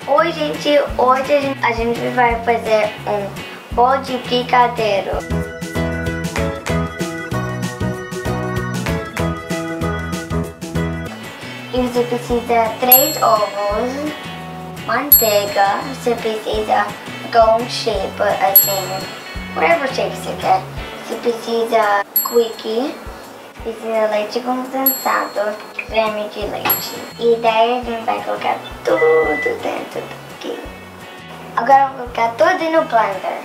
Oi gente, hoje a gente vai fazer um bolo de brigadeiro. E você precisa 3 ovos, manteiga, você precisa golden shape, assim, whatever shape você quer. Você precisa Vicky, precisa leite condensado, creme de leite. E daí a gente vai colocar tudo dentro aqui. Agora eu vou colocar tudo no blender.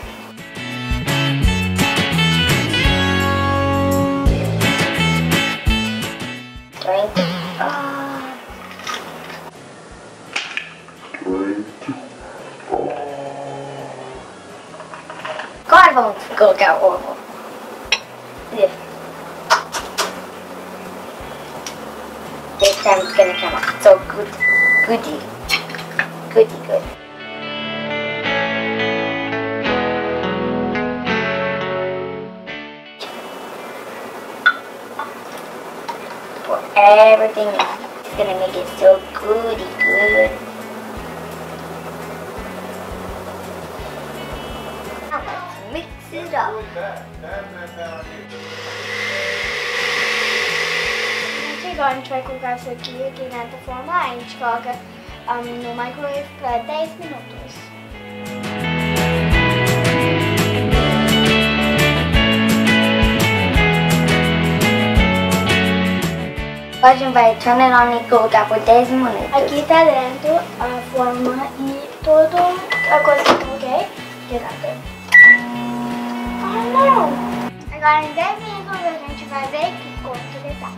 Agora vamos colocar o ovo. This time it's gonna come out so good. Goody. Pour everything in. It's gonna make it so goody good. Now let's mix it up. Agora a gente vai colocar isso aqui nessa forma, a gente coloca no microwave para 10 minutos. Agora a gente vai turn it on e colocar por 10 minutos. Aqui tá dentro a forma e toda a coisa que eu coloquei. Não! Agora em 10 minutos a gente vai ver que quanto ele tá.